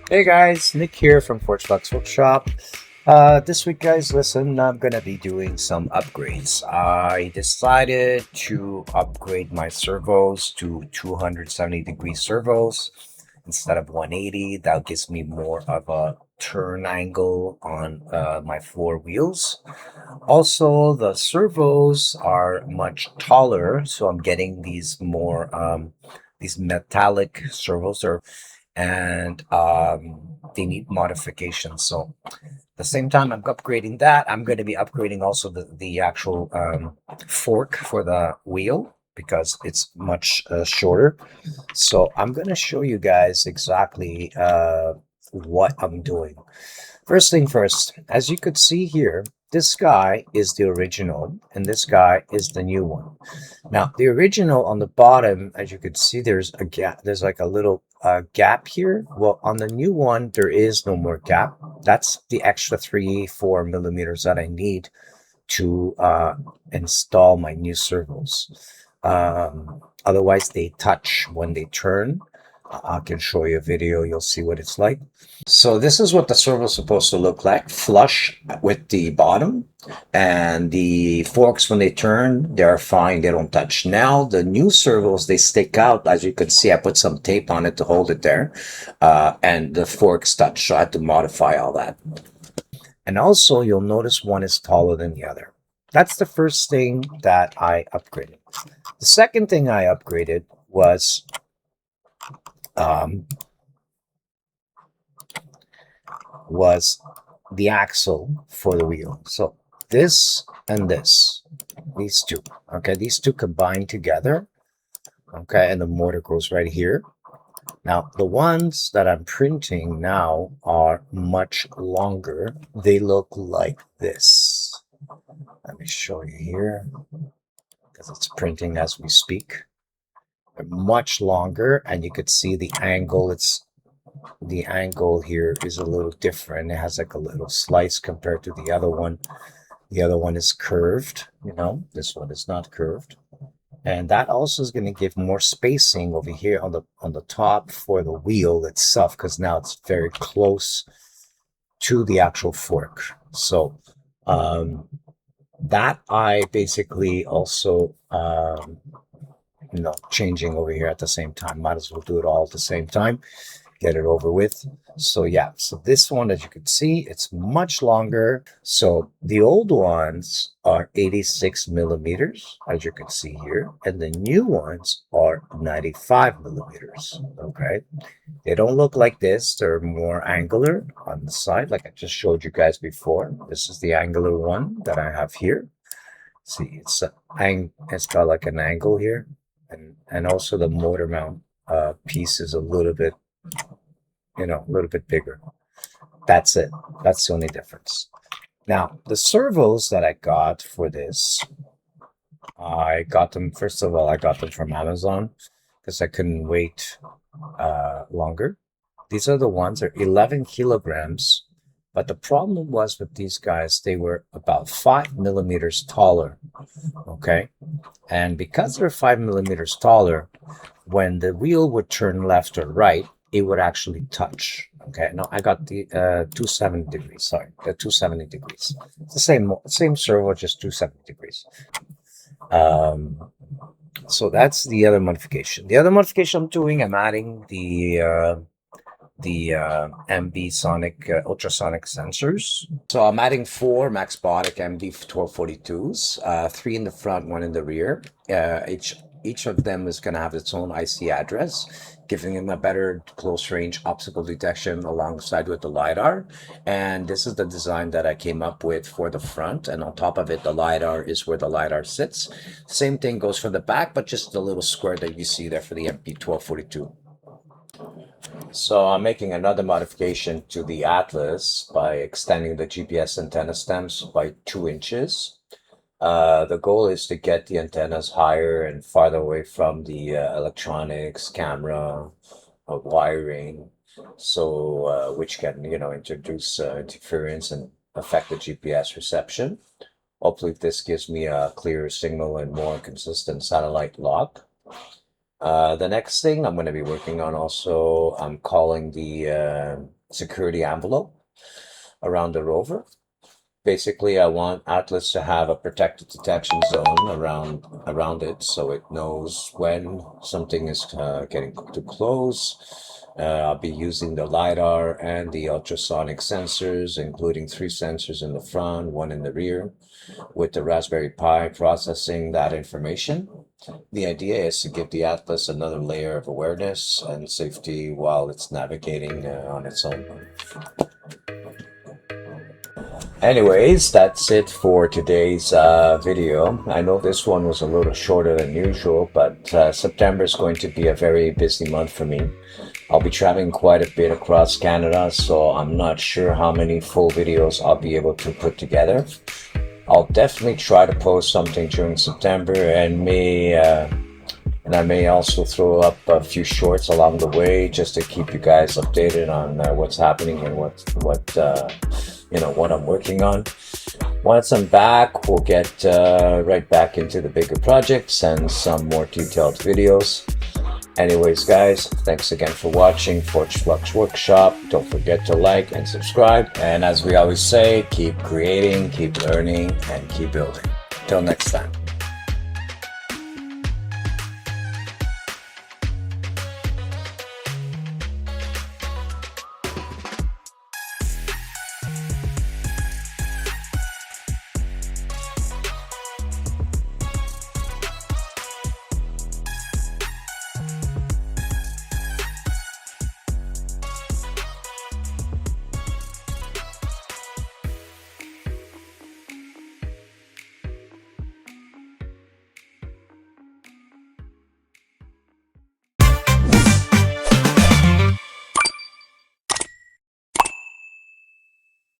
Hey guys, Nick here from ForgeFlux Workshop. This week, guys, listen, I'm gonna be doing some upgrades. I decided to upgrade my servos to 270-degree servos instead of 180. That gives me more of a turn angle on my four wheels. Also, the servos are much taller, so I'm getting these more these metallic servos, and they need modification. So at the same time I'm upgrading that, I'm going to be upgrading also the actual fork for the wheel because it's much shorter. So I'm going to show you guys exactly what I'm doing. First thing first, as you could see here, this guy is the original and this guy is the new one. Now, the original on the bottom, as you could see, there's a gap. There's like a little gap here. Well, on the new one, there is no more gap. That's the extra 4 millimeters that I need to install my new servos. Otherwise, they touch when they turn. I can show you a video. You'll see what it's like. So this is what the servo is supposed to look like, flush with the bottom. And the forks, when they turn, they're fine. They don't touch. Now, the new servos, they stick out. As you can see, I put some tape on it to hold it there. And the forks touch, so I had to modify all that. And also, you'll notice one is taller than the other. That's the first thing that I upgraded. The second thing I upgraded was the axle for the wheel. So this and these two, okay, these two combine together, okay, and the motor goes right here. Now, the ones that I'm printing now are much longer. They look like this. Let me show you here, because it's printing as we speak. They're much longer, and you could see the angle. The angle here is a little different. It has like a little slice compared to the other one. The other one is curved, this one is not curved. And that also is going to give more spacing over here on the top for the wheel itself, because now it's very close to the actual fork. So that I basically also changing over here at the same time. Might as well do it all at the same time, get it over with. So yeah, so this one, as you can see, it's much longer. So the old ones are 86 millimeters, as you can see here, and the new ones are 95 millimeters. Okay, they don't look like this. They're more angular on the side, like I just showed you guys before. This is the angular one that I have here. See, it's got like an angle here, and also the motor mount piece is a little bit bigger. That's it. That's the only difference. Now, the servos that I got for this, I got them, first of all, I got them from Amazon because I couldn't wait longer. These are the ones, they're 11 kilograms. But the problem was with these guys, they were about 5 millimeters taller. Okay. And because they're 5 millimeters taller, when the wheel would turn left or right, it would actually touch. Okay, now I got the 270 degrees. Sorry, the 270 degrees. It's the same servo, just 270 degrees. So that's the other modification. The other modification I'm doing, I'm adding the MB Sonic ultrasonic sensors. So I'm adding 4 Maxbotic MD 1242s, 3 in the front, 1 in the rear. Each of them is going to have its own IC address, giving them a better close range optical detection alongside with the LiDAR. And this is the design that I came up with for the front. And on top of it, the LiDAR is where the LiDAR sits. Same thing goes for the back, but just the little square that you see there for the MP 1242. So I'm making another modification to the Atlas by extending the GPS antenna stems by 2 inches. The goal is to get the antennas higher and farther away from the electronics, camera, wiring, so which can, introduce interference and affect the GPS reception. Hopefully this gives me a clearer signal and more consistent satellite log. The next thing I'm going to be working on also, I'm calling the security envelope around the rover. Basically, I want Atlas to have a protected detection zone around it, so it knows when something is getting too close. I'll be using the LiDAR and the ultrasonic sensors, including 3 sensors in the front, 1 in the rear, with the Raspberry Pi processing that information. The idea is to give the Atlas another layer of awareness and safety while it's navigating on its own. Anyways, that's it for today's video. I know this one was a little shorter than usual, but September is going to be a very busy month for me. I'll be traveling quite a bit across Canada, so I'm not sure how many full videos I'll be able to put together. I'll definitely try to post something during September, and I may also throw up a few shorts along the way just to keep you guys updated on what's happening and what I'm working on. Once I'm back, we'll get right back into the bigger projects and some more detailed videos. Anyways, guys, thanks again for watching ForgeFlux Workshop. Don't forget to like and subscribe. And as we always say, keep creating, keep learning, and keep building. Till next time.